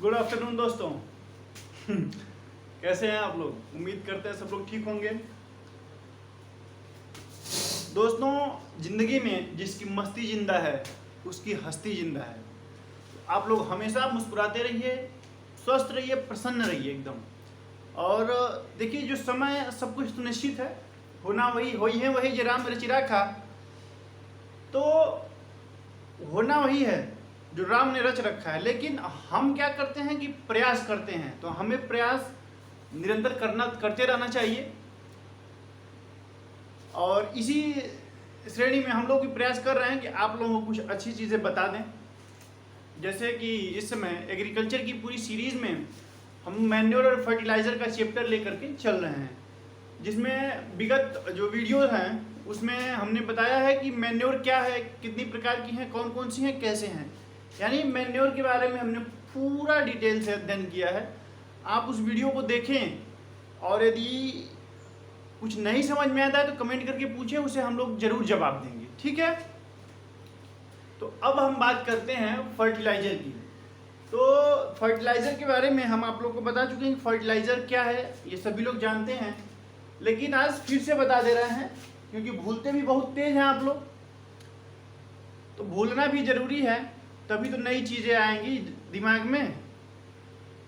Good afternoon दोस्तों। कैसे हैं आप लोग? उम्मीद करते हैं सब लोग ठीक होंगे। दोस्तों, जिंदगी में जिसकी मस्ती जिंदा है उसकी हस्ती जिंदा है। आप लोग हमेशा मुस्कुराते रहिए, स्वस्थ रहिए, प्रसन्न रहिए एकदम। और देखिए, जो समय सब कुछ सुनिश्चित है, होना वही है वही जे राम रचिरा खा। तो होना वही है जो राम ने रच रखा है, लेकिन हम क्या करते हैं कि प्रयास करते हैं। तो हमें प्रयास निरंतर करते रहना चाहिए। और इसी श्रेणी में हम लोग भी प्रयास कर रहे हैं कि आप लोगों को कुछ अच्छी चीज़ें बता दें। जैसे कि इस समय एग्रीकल्चर की पूरी सीरीज में हम मैन्योर और फर्टिलाइज़र का चैप्टर लेकर के चल रहे हैं, जिसमें विगत जो वीडियोज हैं उसमें हमने बताया है कि मैन्योर क्या है, कितनी प्रकार की हैं, कौन कौन सी हैं, कैसे हैं। यानी मैन्योर के बारे में हमने पूरा डिटेल से अध्ययन किया है। आप उस वीडियो को देखें, और यदि कुछ नहीं समझ में आता है तो कमेंट करके पूछें, उसे हम लोग जरूर जवाब देंगे, ठीक है। तो अब हम बात करते हैं फर्टिलाइज़र की। तो फर्टिलाइज़र के बारे में हम आप लोग को बता चुके हैं कि फर्टिलाइज़र क्या है, ये सभी लोग जानते हैं, लेकिन आज फिर से बता दे रहे हैं क्योंकि भूलते भी बहुत तेज हैं आप लोग। तो भूलना भी जरूरी है, तभी तो नई चीज़ें आएंगी दिमाग में।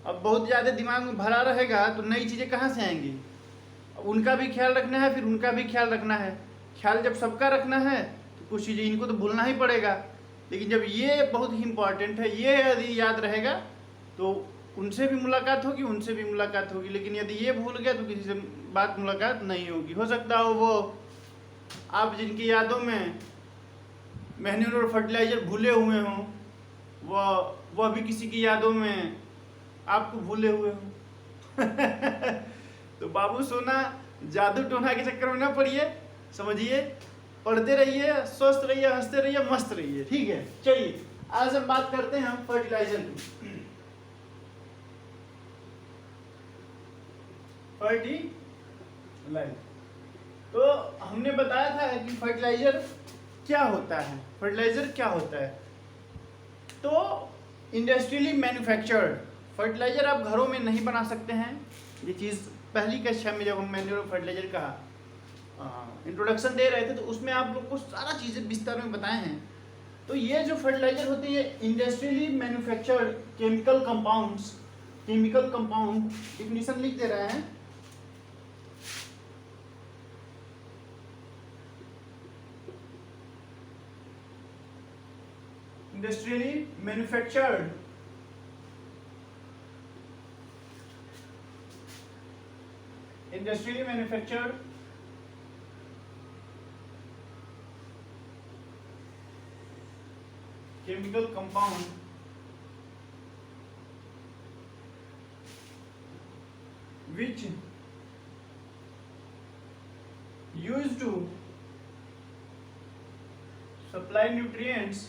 अब बहुत ज़्यादा दिमाग में भरा रहेगा तो नई चीज़ें कहाँ से आएंगी। अब उनका भी ख्याल रखना है, फिर उनका भी ख्याल रखना है। ख्याल जब सबका रखना है तो कुछ चीज़ें इनको तो भूलना ही पड़ेगा, लेकिन जब ये बहुत ही इम्पॉर्टेंट है, ये यदि याद रहेगा तो उनसे भी मुलाकात होगी, उनसे भी मुलाकात होगी। लेकिन यदि ये भूल गया तो किसी से बात मुलाकात नहीं होगी। हो सकता हो वो आप जिनकी यादों में मैन्योर और फर्टिलाइज़र भूले हुए हों, वह भी किसी की यादों में आपको भूले हुए हों। तो बाबू सोना, जादू टोना के चक्कर में ना पड़िए, समझिए, पढ़ते रहिए, स्वस्थ रहिए, हंसते रहिए, मस्त रहिए, ठीक है। चलिए आज हम बात करते हैं फर्टिलाइजर की। फर्टिलाइजर, तो हमने बताया था कि फर्टिलाइजर क्या होता है। फर्टिलाइजर क्या होता है? तो इंडस्ट्रियली मैन्युफैक्चर्ड फर्टिलाइजर आप घरों में नहीं बना सकते हैं। ये चीज़ पहली कक्षा में जब हम मैन्योर फर्टिलाइजर का इंट्रोडक्शन दे रहे थे तो उसमें आप लोग को सारा चीज़ें विस्तार में बताए हैं। तो ये जो फर्टिलाइजर होते हैं industrially manufactured chemical compounds, chemical compound definition लिख दे रहे हैं। Industrially manufactured chemical compound which used to supply nutrients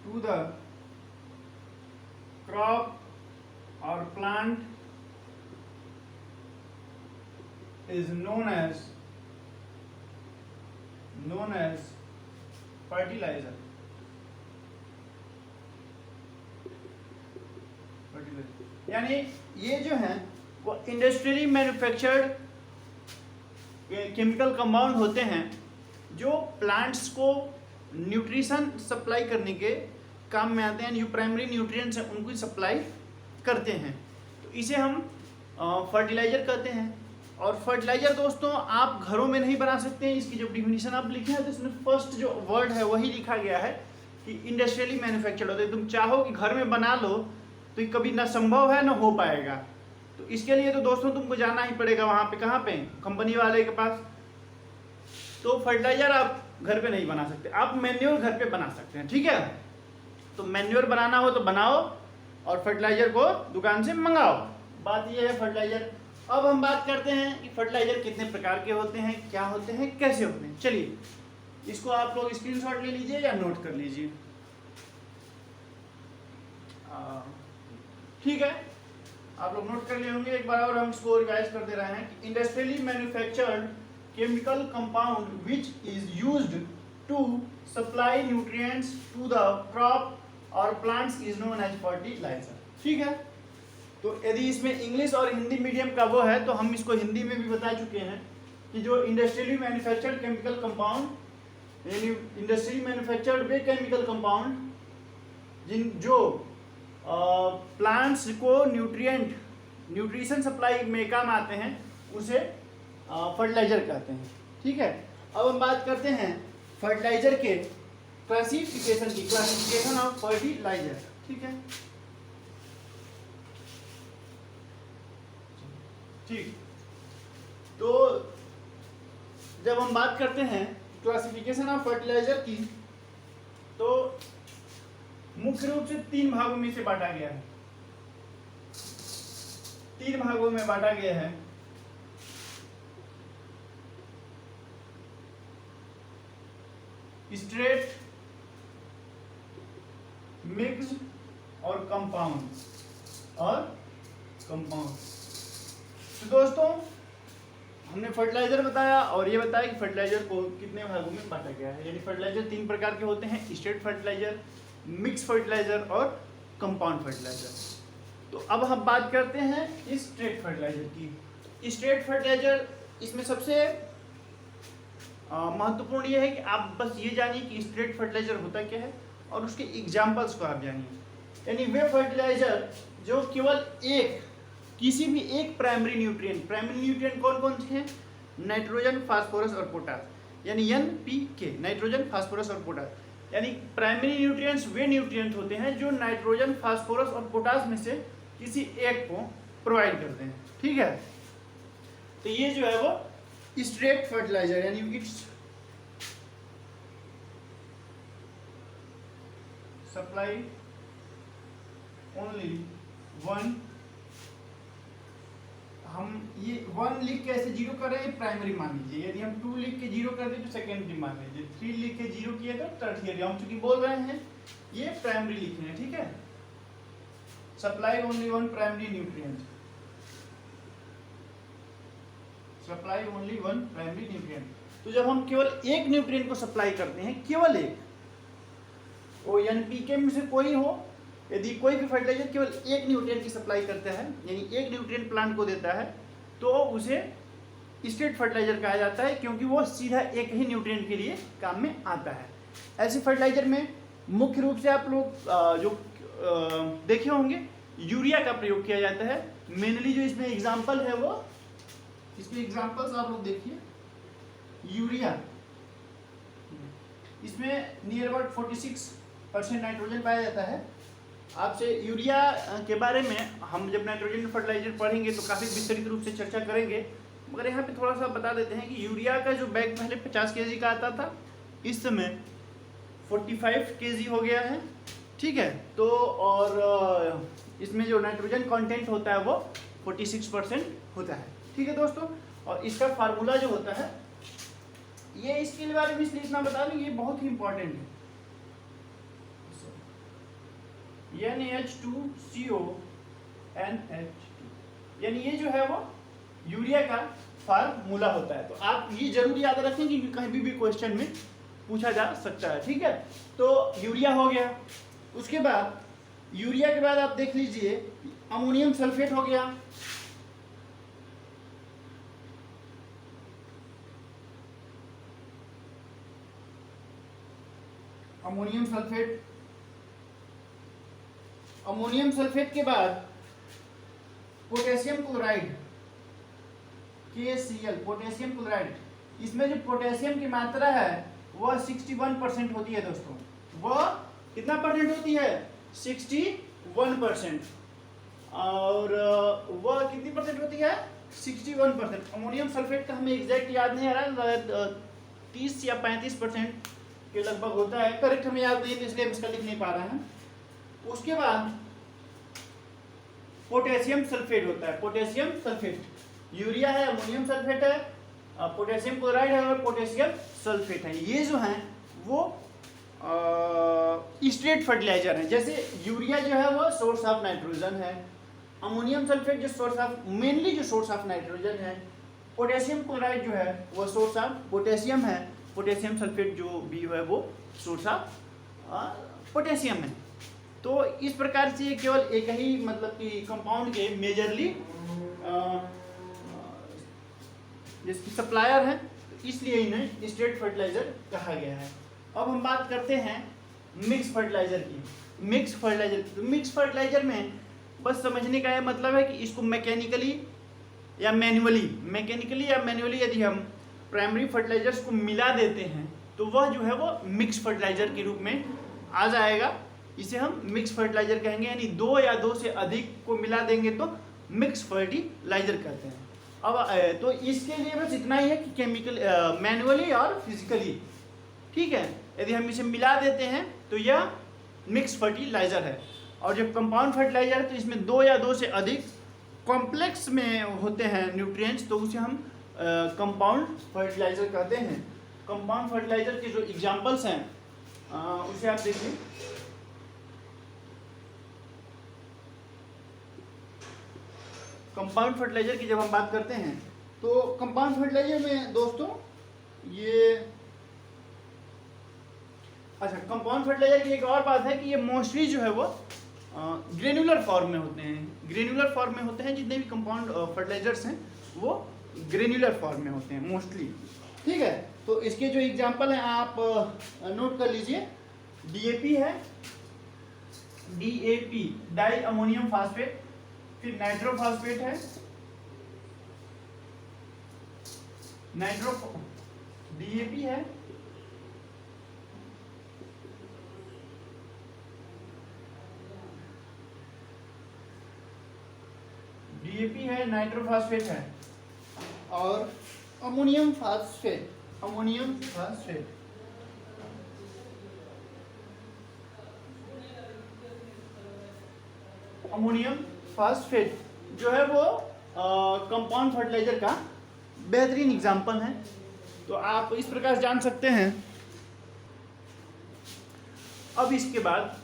to the crop or plant is known as fertilizer। यानी ये जो है वो इंडस्ट्रियली मैन्युफैक्चर्ड केमिकल कंपाउंड होते हैं जो प्लांट्स को न्यूट्रिशन सप्लाई करने के काम में आते हैं। जो प्राइमरी न्यूट्रिएंट्स हैं उनको सप्लाई करते हैं, तो इसे हम फर्टिलाइजर कहते हैं। और फर्टिलाइजर दोस्तों आप घरों में नहीं बना सकते हैं। इसकी जो डिफिनीशन आप लिखे हैं तो इसमें फर्स्ट जो वर्ड है वही लिखा गया है कि इंडस्ट्रियली मैन्युफैक्चर्ड होते हैं। तुम चाहो कि घर में बना लो तो ये कभी ना संभव है ना हो पाएगा। तो इसके लिए तो दोस्तों तुमको जाना ही पड़ेगा वहाँ पे, कहाँ पे, कंपनी वाले के पास। तो फर्टिलाइजर आप घर पे नहीं बना सकते, आप मैन्योर घर पे बना सकते हैं, ठीक है। तो मैन्योर बनाना हो तो बनाओ और फर्टिलाइजर को दुकान से मंगाओ। बात ये है फर्टिलाइजर। अब हम बात करते हैं कि फर्टिलाइजर कितने प्रकार के होते हैं, क्या होते हैं, कैसे होते हैं। चलिए इसको आप लोग स्क्रीनशॉट ले लीजिए या नोट कर लीजिए, ठीक है। आप लोग नोट कर लिए होंगे। एक बार और हम इसको रिवाइज कर दे रहे हैं कि industrially manufactured chemical compound which is used to supply nutrients to the crop और plants is known as fertiliser. ठीक है, तो यदि इसमें इंग्लिश और हिंदी मीडियम का वो है तो हम इसको हिंदी में भी बता चुके हैं कि जो इंडस्ट्रियली मैन्युफैक्चर्ड केमिकल कंपाउंड यानी इंडस्ट्रियली मैन्युफैक्चर्ड वे केमिकल कंपाउंड जो प्लांट्स को न्यूट्रिशन सप्लाई में काम आते हैं उसे फर्टिलाइजर कहते हैं। ठीक है, अब हम बात करते हैं फर्टिलाइजर के क्लासिफिकेशन की, क्लासिफिकेशन ऑफ फर्टिलाइजर। ठीक है, ठीक, तो जब हम बात करते हैं क्लासिफिकेशन ऑफ फर्टिलाइजर की तो मुख्य रूप से 3 भागों में से बांटा गया है। 3 भागों में बांटा गया है। स्ट्रेट, मिक्स और कंपाउंड तो दोस्तों हमने फर्टिलाइजर बताया और ये बताया कि फर्टिलाइजर को कितने भागों में बांटा गया है। यानी फर्टिलाइजर 3 प्रकार के होते हैं, स्ट्रेट फर्टिलाइजर, मिक्स फर्टिलाइजर और कंपाउंड फर्टिलाइजर। तो अब हम बात करते हैं स्ट्रेट फर्टिलाइजर की। स्ट्रेट फर्टिलाइजर इसमें सबसे महत्वपूर्ण ये है कि आप बस ये जानिए कि स्ट्रेट फर्टिलाइजर होता क्या है और उसके एग्जाम्पल्स को आप जानिए। यानी वे फर्टिलाइजर जो केवल किसी भी एक प्राइमरी न्यूट्रिएंट कौन कौन से हैं? नाइट्रोजन, फास्फोरस और पोटास, यानी NPK, नाइट्रोजन, फास्फोरस और पोटास। यानी प्राइमरी न्यूट्रिएंट्स वे न्यूट्रिएंट होते हैं जो नाइट्रोजन, फास्फोरस और पोटास में से किसी एक को प्रोवाइड करते हैं। ठीक है, तो ये जो है वो स्ट्रेट फर्टिलाइजर यानी इट्स सप्लाई ओनली वन, हम ये 1 लिख के ऐसे 0 कर रहे हैं, प्राइमरी मान लीजिए। यदि हम 2 लिख के 0 कर दें तो सेकेंडरी मान लीजिए, 3 लिख के 0 किए तो टर्शियरी। हम चूंकि बोल रहे हैं ये प्राइमरी लिख रहे हैं। ठीक है, supply only one primary nutrient, supply only one primary nutrient. तो जब हम केवल एक न्यूट्रिएंट को सप्लाई करते हैं, केवल एक, वो NPK में से कोई हो, यदि कोई भी फर्टिलाइजर केवल एक न्यूट्रिएंट की सप्लाई करता है यानी एक न्यूट्रिएंट प्लांट को देता है तो उसे स्ट्रेट फर्टिलाइजर कहा जाता है, क्योंकि वो सीधा एक ही न्यूट्रिएंट के लिए काम में आता है। ऐसे फर्टिलाइजर में मुख्य रूप से आप लोग जो देखे होंगे यूरिया का प्रयोग किया जाता है। मेनली जो इसमें एग्जाम्पल है वो, इसके एग्जाम्पल्स आप लोग देखिए। यूरिया, इसमें नियर अबाउट 46% नाइट्रोजन पाया जाता है। आपसे यूरिया के बारे में हम जब नाइट्रोजन फर्टिलाइजर पढ़ेंगे तो काफ़ी विस्तृत रूप से चर्चा करेंगे, मगर यहाँ पे थोड़ा सा बता देते हैं कि यूरिया का जो बैग पहले 50 kg का आता था, इस समय 45 kg हो गया है। ठीक है, तो और इसमें जो नाइट्रोजन कंटेंट होता है वो 46% होता है। ठीक है दोस्तों, और इसका फार्मूला जो होता है ये इसके बारे में इसलिए इतना बता दूं, ये बहुत ही इंपॉर्टेंट है। NH2CO NH2, यानी ये जो है वो यूरिया का फार्मूला होता है। तो आप ये जरूर याद रखें कि कहीं भी क्वेश्चन में पूछा जा सकता है। ठीक है, तो यूरिया हो गया। उसके बाद यूरिया के बाद आप देख लीजिए अमोनियम सल्फेट हो गया। अमोनियम सल्फेट के बाद potassium chloride KCl, potassium chloride. इसमें जो पोटेशियम की मात्रा है वह 61% होती है दोस्तों। वह कितना परसेंट होती है? 61%। और वह कितनी परसेंट होती है? 61%। अमोनियम सल्फेट का हमें एग्जैक्ट याद नहीं आ रहा, 30 या 35% के लगभग होता है। करेक्ट हमें याद नहीं, इसलिए हम इसका लिख नहीं पा रहे हैं। उसके बाद पोटेशियम सल्फेट होता है। पोटेशियम सल्फेट, यूरिया है, अमोनियम सल्फेट है, पोटेशियम क्लोराइड है और पोटेशियम सल्फेट है। ये जो हैं वो स्ट्रेट फर्टिलाइजर है। जैसे यूरिया जो है वो सोर्स ऑफ नाइट्रोजन है, अमोनियम सल्फेट जो सोर्स ऑफ मेनली जो सोर्स ऑफ नाइट्रोजन है, पोटेशियम क्लोराइड जो है वो सोर्स ऑफ पोटेशियम है, पोटेशियम सल्फेट जो भी है वो सोर्स ऑफ पोटेशियम है। तो इस प्रकार से ये केवल एक ही मतलब कि कंपाउंड के मेजरली जिसकी सप्लायर है, इसलिए इन्हें स्टेट फर्टिलाइजर कहा गया है। अब हम बात करते हैं मिक्स फर्टिलाइजर की। मिक्स फर्टिलाइजर में बस समझने का यह मतलब है कि इसको मैकेनिकली या मैन्युअली यदि हम प्राइमरी फर्टिलाइजर्स को मिला देते हैं तो वह जो है वो मिक्स फर्टिलाइजर के रूप में आ जाएगा। इसे हम मिक्स फर्टिलाइजर कहेंगे, यानी 2 या 2 से अधिक को मिला देंगे तो मिक्स फर्टिलाइजर कहते हैं। अब तो इसके लिए बस इतना ही है कि केमिकल मैन्युअली और फिजिकली, ठीक है, यदि हम इसे मिला देते हैं तो यह मिक्स फर्टिलाइजर है। और जब कंपाउंड फर्टिलाइजर है तो इसमें 2 या 2 से अधिक कॉम्प्लेक्स में होते हैं न्यूट्रिएंट्स, तो उसे हम कंपाउंड फर्टिलाइजर कहते हैं। कंपाउंड फर्टिलाइजर के जो एग्जांपल्स हैं उसे आप देखिए। कंपाउंड फर्टिलाइजर की जब हम बात करते हैं तो कंपाउंड फर्टिलाइजर में दोस्तों ये कंपाउंड फर्टिलाइजर की एक और बात है कि ये मोस्टली जो है वो ग्रेनुलर फॉर्म में होते हैं। जितने भी कंपाउंड फर्टिलाइजर्स हैं वो ग्रेनुलर फॉर्म में होते हैं मोस्टली, ठीक है। तो इसके जो एग्जांपल हैं आप नोट कर लीजिए। डीएपी है, डीएपी डाई अमोनियम फास्फेट, फिर नाइट्रोफॉस्फेट है, डीएपी है, नाइट्रोफॉस्फेट है और अमोनियम फास्फेट। अमोनियम फास्फेट जो है वो कंपाउंड फर्टिलाइजर का बेहतरीन एग्जाम्पल है। तो आप इस प्रकार जान सकते हैं। अब इसके बाद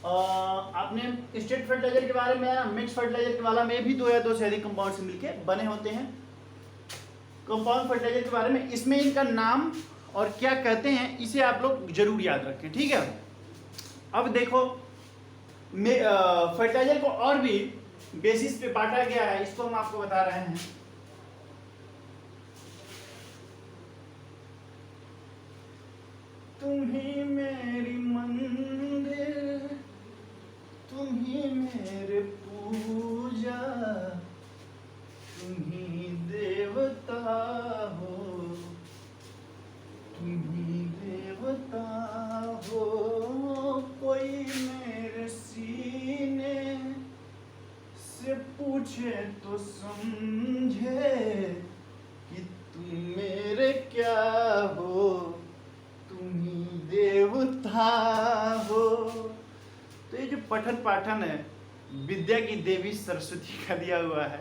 आपने स्टेट फर्टिलाइजर के बारे में, मिक्स फर्टिलाइजर के बारे में भी 2 या 2 से अधिक कंपाउंड से मिलके बने होते हैं। कंपाउंड फर्टिलाइजर के बारे में इसमें इनका नाम और क्या कहते हैं इसे आप लोग जरूर याद रखें, ठीक है। अब देखो फर्टिलाइजर को और भी बेसिस पे बांटा गया है, इसको हम आपको बता रहे हैं। तुम ही मेरी मंदिर, तुम ही मेरे पूजा, तुम ही देवता हो, तुम ही देवता हो। कोई मेरे सीने से पूछे तो समझे कि तुम मेरे क्या हो, तुम ही देवता हो। तो ये जो पठन पाठन है विद्या की देवी सरस्वती का दिया हुआ है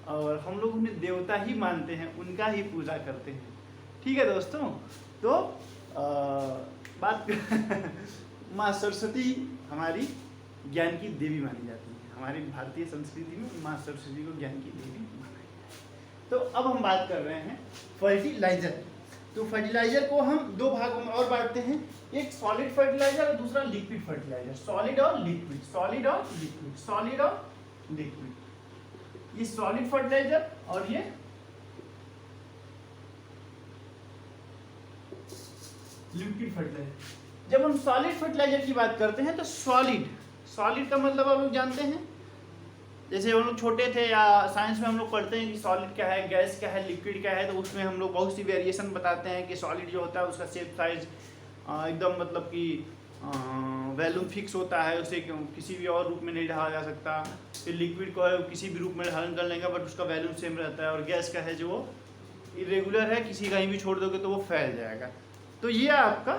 और हम लोग उन्हें देवता ही मानते हैं, उनका ही पूजा करते हैं, ठीक है दोस्तों। तो बात माँ सरस्वती हमारी ज्ञान की देवी मानी जाती है। हमारी भारतीय संस्कृति में माँ सरस्वती को ज्ञान की देवी माना जाता है। तो अब हम बात कर रहे हैं फर्टिलाइजर। तो फर्टिलाइजर को हम 2 भागों में और बांटते हैं, एक सॉलिड फर्टिलाइजर और दूसरा लिक्विड फर्टिलाइजर। सॉलिड और लिक्विड। ये सॉलिड फर्टिलाइजर और ये लिक्विड फर्टिलाइजर। जब हम सॉलिड फर्टिलाइजर की बात करते हैं तो सॉलिड का मतलब आप लोग जानते हैं, जैसे हम लोग छोटे थे या साइंस में हम लोग पढ़ते हैं कि सॉलिड क्या है, गैस क्या है, लिक्विड क्या है, तो उसमें हम लोग बहुत सी वेरिएशन बताते हैं कि सॉलिड जो होता है उसका शेप साइज एकदम मतलब कि वैल्यूम फिक्स होता है, उसे किसी भी और रूप में नहीं ढाला जा सकता। फिर लिक्विड को है किसी भी रूप में धारण कर लेंगे बट उसका वैल्यूम सेम रहता है। और गैस का है जो वो इरेगुलर है, किसी कहीं भी छोड़ दोगे तो वो फैल जाएगा। तो ये आपका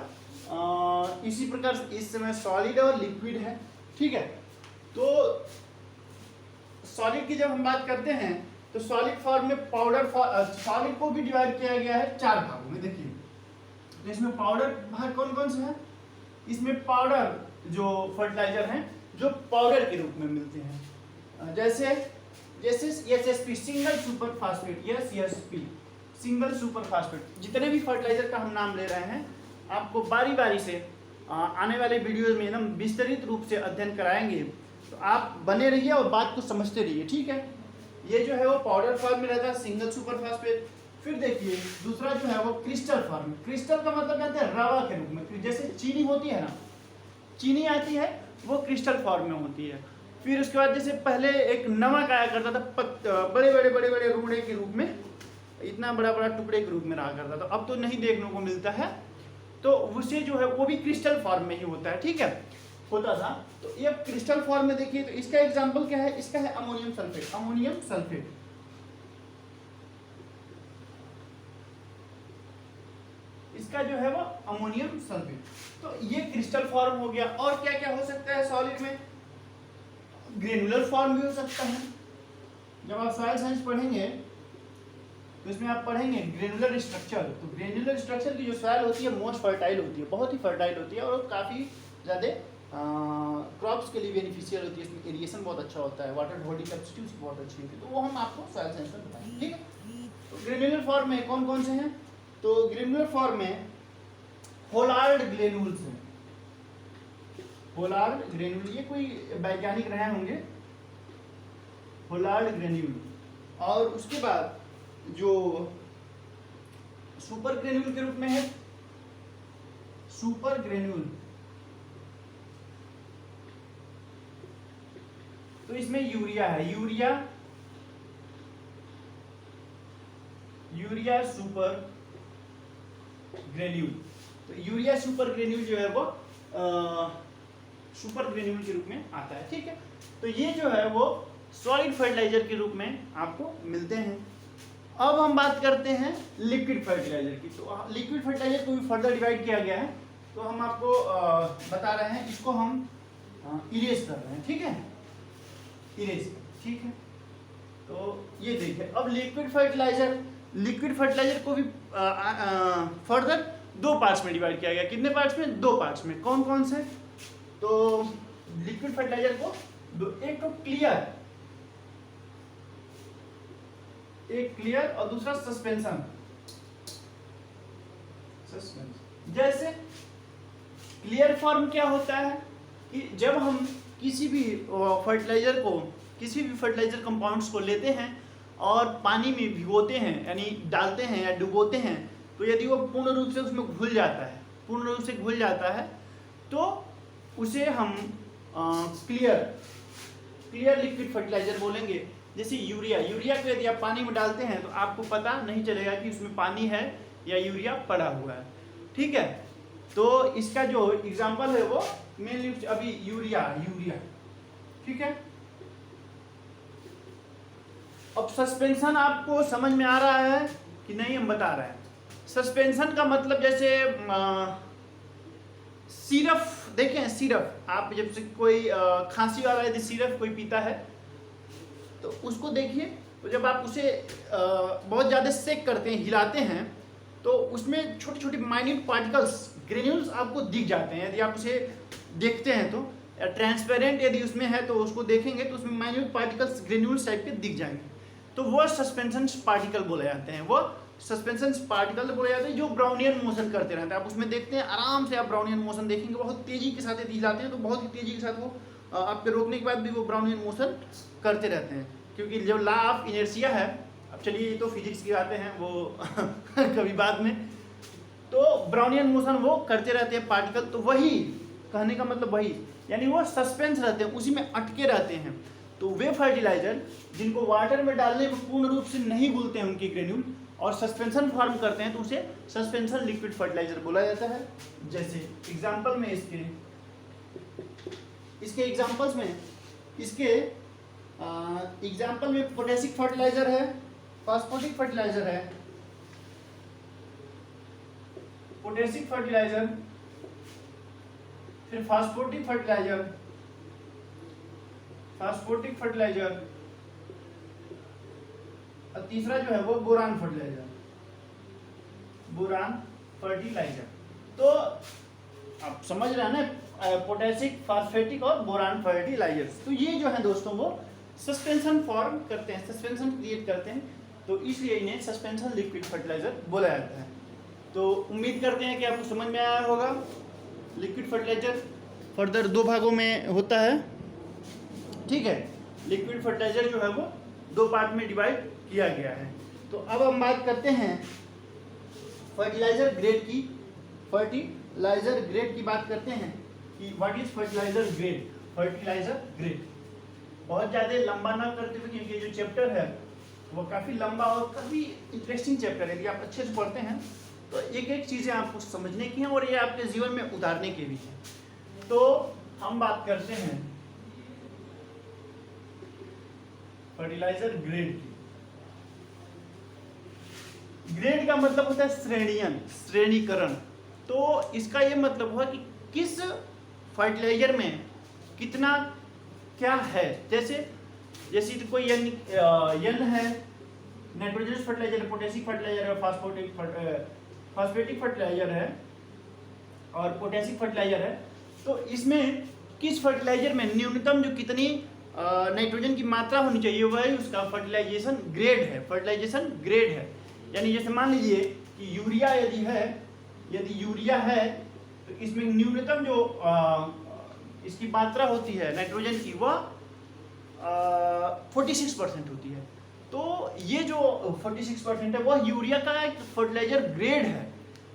इसी प्रकार इस समय सॉलिड और लिक्विड है, ठीक है। तो सॉलिड की जब हम बात करते हैं तो सॉलिड फॉर्म में पाउडर, सॉलिड को भी डिवाइड किया गया है 4 भागों में। देखिए तो इसमें पाउडर भाग कौन कौन से हैं, इसमें पाउडर जो फर्टिलाइजर हैं जो पाउडर के रूप में मिलते हैं, जैसे SSP single super phosphate, single super phosphate. जितने भी फर्टिलाइजर का हम नाम ले रहे हैं आपको बारी बारी से आने वाले वीडियोज में एकदम विस्तृत रूप से अध्ययन कराएंगे, तो आप बने रहिए और बात को समझते रहिए, ठीक है। ये जो है वो पाउडर फॉर्म में रहता है सिंगल सुपर फास्फेट। फिर देखिए दूसरा जो है वो क्रिस्टल फॉर्म। क्रिस्टल का मतलब कहते हैं रवा के रूप में, जैसे चीनी होती है ना, चीनी आती है वो क्रिस्टल फॉर्म में होती है। फिर उसके बाद जैसे पहले एक नमक आया करता था बड़े बड़े रूड़े के रूप में, इतना बड़ा बड़ा टुकड़े के रूप में रहा करता था, अब तो नहीं देखने को मिलता है, तो उसे जो है वो भी क्रिस्टल फॉर्म में ही होता है, ठीक है, होता था। तो ये क्रिस्टल फॉर्म में देखिए, तो इसका एग्जांपल क्या है, इसका है अमोनियम सल्फेट। अमोनियम सल्फेट इसका जो है वो अमोनियम सल्फेट, तो ये क्रिस्टल फॉर्म हो गया। और क्या क्या हो सकता है सॉलिड में, ग्रेनुलर फॉर्म भी हो सकता है। जब आप सॉइल साइंस पढ़ेंगे तो इसमें आप पढ़ेंगे ग्रेनुलर स्ट्रक्चर। तो ग्रेनुलर स्ट्रक्चर की जो सॉइल होती है मोस्ट फर्टाइल होती है, बहुत ही फर्टाइल होती है और काफ़ी ज़्यादा क्रॉप्स के लिए बेनिफिशियल होती है। इसमें एरिएशन बहुत अच्छा होता है, वाटर होल्डिंग कैपेसिटी बहुत अच्छी होती है, तो वो हम आपको सॉइल साइंस में बताएंगे, ठीक है। तो ग्रेनुलर फॉर्म में कौन कौन से हैं, तो ग्रेनुलर फॉर्म में होलार्ड ग्रेन्यूल्स हैं। होलार्ड ग्रेन्यूल, ये कोई वैज्ञानिक रहे होंगे, होलार्ड ग्रेन्यूल। और उसके बाद जो सुपर ग्रेन्यूल के रूप में है, सुपर ग्रेन्यूल, तो इसमें यूरिया है, यूरिया सुपर ग्रेन्यूल। तो यूरिया सुपर ग्रेन्यूल जो है वो सुपर ग्रेन्यूल के रूप में आता है, ठीक है। तो ये जो है वो सॉलिड फर्टिलाइजर के रूप में आपको मिलते हैं। अब हम बात करते हैं लिक्विड फर्टिलाइजर की। तो लिक्विड फर्टिलाइजर को भी फर्दर डिवाइड किया गया है, तो हम आपको बता रहे हैं, इसको हम इरेज कर रहे हैं, ठीक है, इरेज, ठीक है। तो ये देखिए, अब लिक्विड फर्टिलाइजर को भी फर्दर दो पार्ट्स में डिवाइड किया गया। कितने पार्ट्स में, दो पार्ट्स में। कौन कौन से, तो लिक्विड फर्टिलाइजर को एक तो क्लियर और दूसरा सस्पेंशन। जैसे क्लियर फॉर्म क्या होता है कि जब हम किसी भी फर्टिलाइजर कंपाउंड्स को लेते हैं और पानी में भिगोते हैं, यानी डालते हैं या डुबोते हैं, तो यदि वो पूर्ण रूप से उसमें घुल जाता है, तो उसे हम क्लियर लिक्विड फर्टिलाइजर बोलेंगे। जैसे यूरिया को यदि आप पानी में डालते हैं तो आपको पता नहीं चलेगा कि उसमें पानी है या यूरिया पड़ा हुआ है, ठीक है। तो इसका जो एग्जांपल है वो मेनली अभी यूरिया, ठीक है। अब सस्पेंशन आपको समझ में आ रहा है कि नहीं, हम बता रहे हैं। सस्पेंशन का मतलब जैसे सिरप, देखें सिरप, आप जब से कोई खांसी वाला यदि सिरप कोई पीता है तो उसको देखिए, तो जब आप उसे बहुत ज़्यादा सेक करते हैं, हिलाते हैं, तो उसमें छोटे छोटे माइन्यूट पार्टिकल्स, ग्रेन्यूल्स आपको दिख जाते हैं। यदि आप उसे देखते हैं तो ट्रांसपेरेंट यदि उसमें है तो उसको देखेंगे तो उसमें माइन्यूट पार्टिकल्स ग्रेन्यूल्स टाइप के दिख जाएंगे, तो वो सस्पेंशन पार्टिकल बोले जाते हैं। वो सस्पेंशन पार्टिकल बोले जाते हैं जो ब्राउनियन मोशन करते रहते हैं। आप उसमें देखते हैं, आराम से आप ब्राउनियन मोशन देखेंगे, बहुत तेजी के साथ यदि हिलाते हैं तो बहुत ही तेजी के साथ वो आपके रोकने के बाद भी वो ब्राउनियन मोशन करते रहते हैं, क्योंकि जो लॉ ऑफ इनर्शिया है, अब चलिए ये तो फिजिक्स की बातें हैं, वो कभी बाद में, तो ब्राउनियन मोशन वो करते रहते हैं पार्टिकल। तो वही कहने का मतलब वही, यानी वो सस्पेंस रहते हैं, उसी में अटके रहते हैं। तो वे फर्टिलाइजर जिनको वाटर में डालने में पूर्ण रूप से नहीं घुलते हैं उनकी ग्रेन्यूल और सस्पेंशन फॉर्म करते हैं, तो उसे सस्पेंशन लिक्विड फर्टिलाइजर बोला जाता है। जैसे एग्जांपल में इसके एग्जांपल्स में एग्जांपल में पोटेशिक फर्टिलाइजर है, फास्फोरिक फर्टिलाइजर है, पोटेशिक फर्टिलाइजर, फिर फास्फोरिक फर्टिलाइजर, और तीसरा जो है वो बोरान फर्टिलाइजर। तो आप समझ रहे हैं ना, पोटेशिक, फास्फेटिक और बोरान फर्टिलाइजर्स। तो ये जो है दोस्तों वो सस्पेंशन फॉर्म करते हैं, सस्पेंशन क्रिएट करते हैं। तो इसलिए इन्हें सस्पेंशन लिक्विड फर्टिलाइजर बोला जाता है। तो उम्मीद करते हैं कि आपको समझ में आया होगा। लिक्विड फर्टिलाइजर फर्दर 2 भागों में होता है, ठीक है। लिक्विड फर्टिलाइजर जो है वो 2 पार्ट में डिवाइड किया गया है। तो अब हम बात करते हैं फर्टिलाइजर ग्रेड की। फर्टिलाइजर ग्रेड की बात करते हैं कि what is fertiliser grade. Fertiliser grade बहुत ज़्यादा लंबा ना करते हुए, क्योंकि जो चैप्टर है वो काफ़ी लंबा और काफ़ी इंटरेस्टिंग चैप्टर है। यदि आप अच्छे से पढ़ते हैं तो एक एक चीज़ें आपको समझने की हैं और ये आपके जीवन में उतारने के भी हैं। तो हम बात करते हैं फर्टिलाइजर ग्रेड की। ग्रेड का मतलब होता है श्रेणीयन, श्रेणीकरण। तो इसका ये मतलब हुआ कि किस फर्टिलाइजर में कितना क्या है। जैसे कोई एन है, नाइट्रोजनस फर्टिलाइजर है, पोटेशियम फर्टिलाइजर है, फास्फेटिक फर्टिलाइजर है और पोटेशियम फर्टिलाइजर है। तो इसमें किस फर्टिलाइजर में न्यूनतम जो कितनी नाइट्रोजन की मात्रा होनी चाहिए वही उसका फर्टिलाइजेशन ग्रेड है। फर्टिलाइजेशन ग्रेड है यानी जैसे मान लीजिए कि यूरिया यदि यूरिया है तो इसमें न्यूनतम जो इसकी मात्रा होती है नाइट्रोजन की वह 46% होती है। तो ये जो 46% है वह यूरिया का एक फर्टिलाइजर ग्रेड है,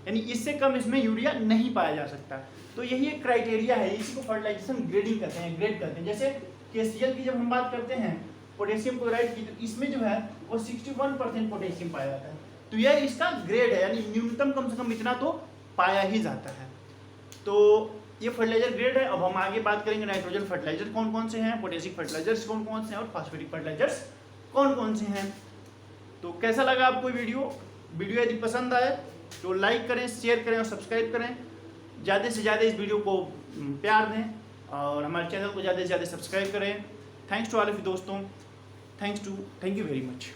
यानी इससे कम इसमें यूरिया नहीं पाया जा सकता। तो यही एक क्राइटेरिया है, इसी को फर्टिलाइजेशन ग्रेडिंग कहते हैं, ग्रेड कहते हैं। जैसे KCl की जब हम बात करते हैं पोटेशियम क्लोराइड की, तो इसमें जो है वो 61% पोटेशियम पाया जाता है। तो यह इसका ग्रेड है, यानी न्यूनतम कम से कम इतना तो पाया ही जाता है। तो ये फर्टिलाइजर ग्रेड है। अब हम आगे बात करेंगे नाइट्रोजन फर्टिलाइजर कौन कौन से हैं, पोटेशियम फर्टिलाइजर्स कौन कौन से हैं और फास्फेटिक फर्टिलाइजर्स कौन कौन से हैं। तो कैसा लगा आपको वीडियो यदि पसंद आए तो लाइक करें, शेयर करें और सब्सक्राइब करें। ज़्यादा से ज़्यादा इस वीडियो को प्यार दें और हमारे चैनल को ज़्यादा से ज़्यादा सब्सक्राइब करें। Thanks to all of you दोस्तों, थैंक यू वेरी मच।